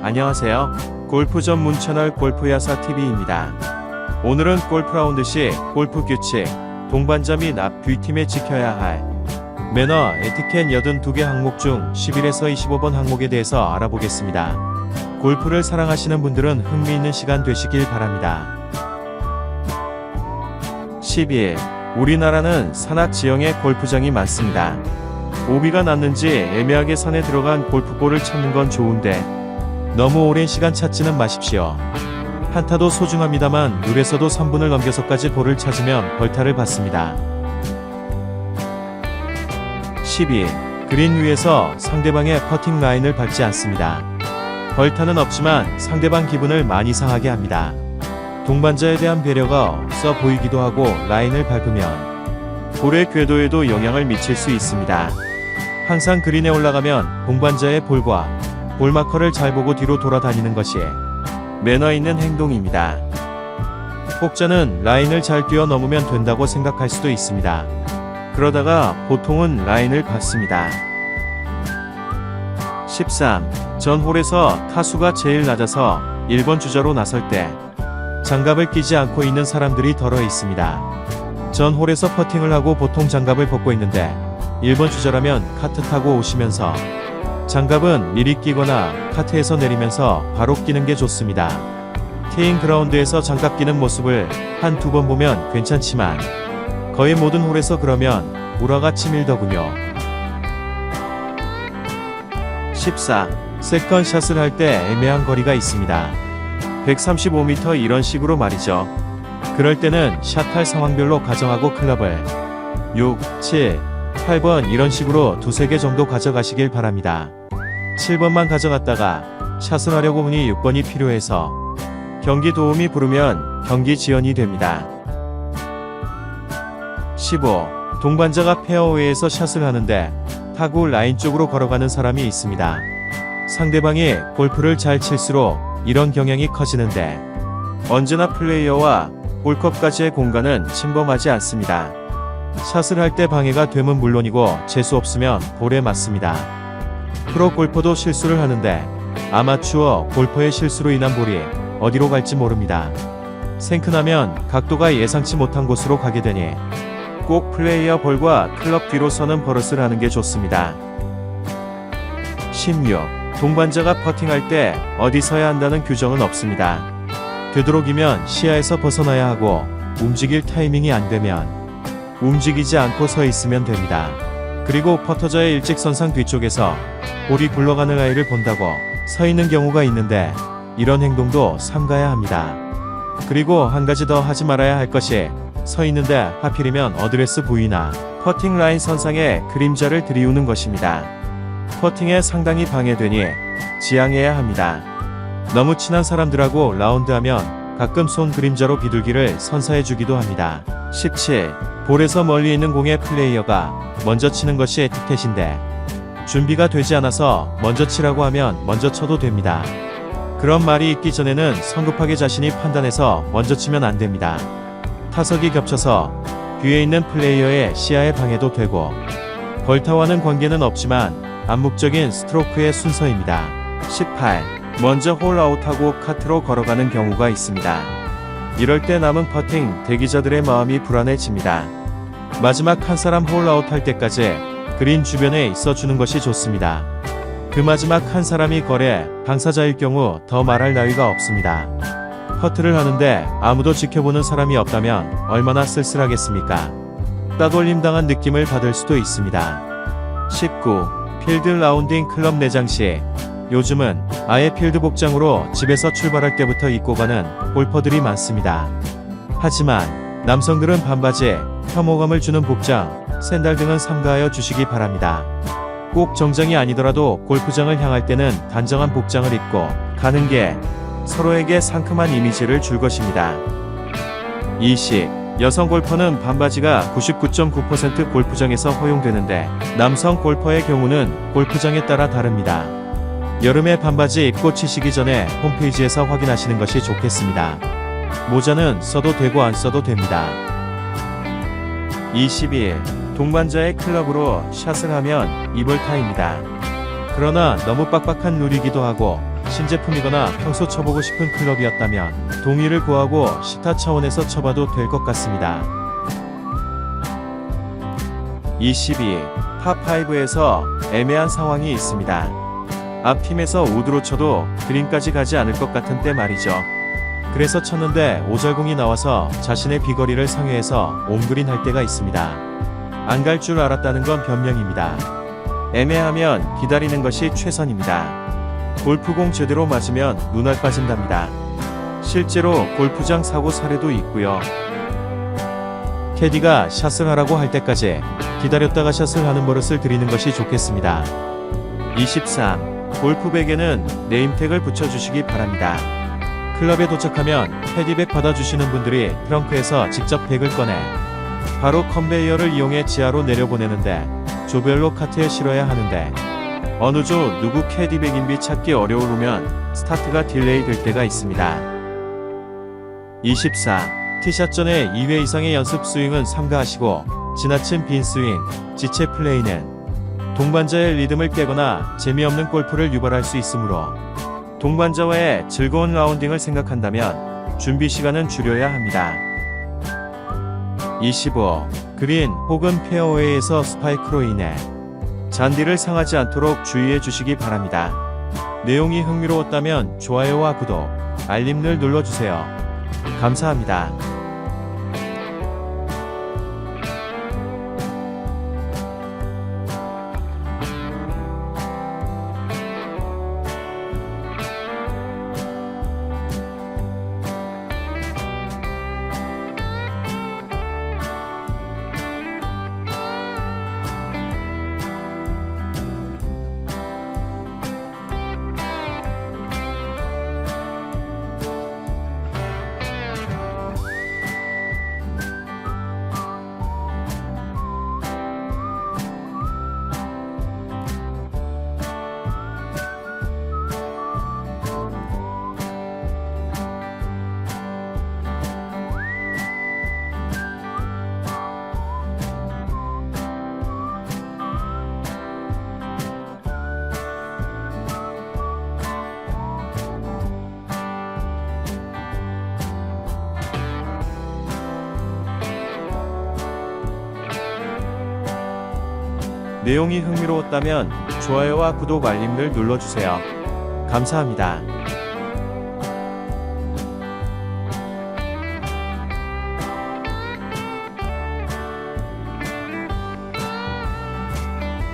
안녕하세요. 골프 전문 채널 골프야사TV입니다. 오늘은 골프 라운드 시 골프 규칙, 동반자 및 앞 뒤팀에 지켜야 할 매너, 에티켓 82개 항목 중 11에서 25번 항목에 대해서 알아보겠습니다. 골프를 사랑하시는 분들은 흥미있는 시간 되시길 바랍니다. 12. 우리나라는 산악 지형의 골프장이 많습니다. 오비가 났는지 애매하게 산에 들어간 골프볼을 찾는 건 좋은데 너무 오랜 시간 찾지는 마십시오. 한타도 소중합니다만 룰에서도 3분을 넘겨서까지 볼을 찾으면 벌타를 받습니다. 12. 그린 위에서 상대방의 퍼팅 라인을 밟지 않습니다. 벌타는 없지만 상대방 기분을 많이 상하게 합니다. 동반자에 대한 배려가 없어 보이기도 하고 라인을 밟으면 볼의 궤도에도 영향을 미칠 수 있습니다. 항상 그린에 올라가면 동반자의 볼과 볼마커를 잘 보고 뒤로 돌아다니는 것이 매너 있는 행동입니다. 혹자는 라인을 잘 뛰어넘으면 된다고 생각할 수도 있습니다. 그러다가 보통은 라인을 밟습니다. 13. 전 홀에서 타수가 제일 낮아서 1번 주자로 나설 때 장갑을 끼지 않고 있는 사람들이 덜어 있습니다. 전 홀에서 퍼팅을 하고 보통 장갑을 벗고 있는데 1번 주자라면 카트 타고 오시면서 장갑은 미리 끼거나 카트에서 내리면서 바로 끼는 게 좋습니다. 티잉 그라운드에서 장갑 끼는 모습을 한두 번 보면 괜찮지만 거의 모든 홀에서 그러면 우라가 치밀더군요. 14. 세컨샷을 할 때 애매한 거리가 있습니다. 135m 이런 식으로 말이죠. 그럴 때는 샷할 상황별로 가정하고 클럽을 6, 7, 8번 이런 식으로 두세 개 정도 가져가시길 바랍니다. 7번만 가져갔다가 샷을 하려고 보니 6번이 필요해서 경기 도움이 부르면 경기 지연이 됩니다. 15. 동반자가 페어웨이에서 샷을 하는데 타구 라인 쪽으로 걸어가는 사람이 있습니다. 상대방이 골프를 잘 칠수록 이런 경향이 커지는데 언제나 플레이어와 볼컵까지의 공간은 침범하지 않습니다. 샷을 할 때 방해가 되면 물론이고 재수 없으면 볼에 맞습니다. 프로 골퍼도 실수를 하는데 아마추어 골퍼의 실수로 인한 볼이 어디로 갈지 모릅니다. 생크나면 각도가 예상치 못한 곳으로 가게 되니 꼭 플레이어 볼과 클럽 뒤로 서는 버릇을 하는 게 좋습니다. 16. 동반자가 퍼팅할 때 어디 서야 한다는 규정은 없습니다. 되도록이면 시야에서 벗어나야 하고 움직일 타이밍이 안 되면 움직이지 않고 서 있으면 됩니다. 그리고 퍼터저의 일직선상 뒤쪽에서 볼이 굴러가는 라인을 본다고 서 있는 경우가 있는데 이런 행동도 삼가야 합니다. 그리고 한 가지 더 하지 말아야 할 것이 서 있는데 하필이면 어드레스 부위나 퍼팅 라인 선상에 그림자를 들이우는 것입니다. 퍼팅에 상당히 방해되니 지양해야 합니다. 너무 친한 사람들하고 라운드하면 가끔 손 그림자로 비둘기를 선사해주기도 합니다. 17. 볼에서 멀리 있는 공의 플레이어가 먼저 치는 것이 에티켓인데 준비가 되지 않아서 먼저 치라고 하면 먼저 쳐도 됩니다. 그런 말이 있기 전에는 성급하게 자신이 판단해서 먼저 치면 안 됩니다. 타석이 겹쳐서 뒤에 있는 플레이어의 시야에 방해도 되고 벌타와는 관계는 없지만 암묵적인 스트로크의 순서입니다. 18. 먼저 홀아웃하고 카트로 걸어가는 경우가 있습니다. 이럴 때 남은 퍼팅 대기자들의 마음이 불안해집니다. 마지막 한 사람 홀아웃 할 때까지 그린 주변에 있어주는 것이 좋습니다. 그 마지막 한 사람이 거래 당사자일 경우 더 말할 나위가 없습니다. 퍼트를 하는데 아무도 지켜보는 사람이 없다면 얼마나 쓸쓸하겠습니까? 따돌림 당한 느낌을 받을 수도 있습니다. 19. 필드 라운딩 클럽 내장 시 요즘은 아예 필드 복장으로 집에서 출발할 때부터 입고 가는 골퍼들이 많습니다. 하지만 남성들은 반바지, 혐오감을 주는 복장, 샌들 등은 삼가하여 주시기 바랍니다. 꼭 정장이 아니더라도 골프장을 향할 때는 단정한 복장을 입고 가는 게 서로에게 상큼한 이미지를 줄 것입니다. 20. 여성 골퍼는 반바지가 99.9% 골프장에서 허용되는데 남성 골퍼의 경우는 골프장에 따라 다릅니다. 여름에 반바지 입고 치시기 전에 홈페이지에서 확인하시는 것이 좋겠습니다. 모자는 써도 되고 안 써도 됩니다. 22. 동반자의 클럽으로 샷을 하면 이벌타입니다. 그러나 너무 빡빡한 룰이기도 하고 신제품이거나 평소 쳐보고 싶은 클럽이었다면 동의를 구하고 시타 차원에서 쳐봐도 될 것 같습니다. 22. 파5에서 애매한 상황이 있습니다. 앞팀에서 우드로 쳐도 그린까지 가지 않을 것 같은 때 말이죠. 그래서 쳤는데 오절공이 나와서 자신의 비거리를 상회해서 옴그린 할 때가 있습니다. 안 갈 줄 알았다는 건 변명입니다. 애매하면 기다리는 것이 최선입니다. 골프공 제대로 맞으면 눈알 빠진답니다. 실제로 골프장 사고 사례도 있고요. 캐디가 샷을 하라고 할 때까지 기다렸다가 샷을 하는 버릇을 들이는 것이 좋겠습니다. 23. 골프백에는 네임택을 붙여주시기 바랍니다. 클럽에 도착하면 캐디백 받아주시는 분들이 트렁크에서 직접 백을 꺼내 바로 컨베이어를 이용해 지하로 내려보내는데 조별로 카트에 실어야 하는데 어느 조 누구 캐디백인비 찾기 어려우면 스타트가 딜레이 될 때가 있습니다. 24. 티샷 전에 2회 이상의 연습 스윙은 삼가하시고 지나친 빈 스윙, 지체 플레이는 동반자의 리듬을 깨거나 재미없는 골프를 유발할 수 있으므로 동반자와의 즐거운 라운딩을 생각한다면 준비 시간은 줄여야 합니다. 25. 그린 혹은 페어웨이에서 스파이크로 인해 잔디를 상하지 않도록 주의해 주시기 바랍니다. 내용이 흥미로웠다면 좋아요와 구독, 알림을 눌러주세요. 감사합니다. 내용이 흥미로웠다면 좋아요와 구독 알림을 눌러주세요. 감사합니다.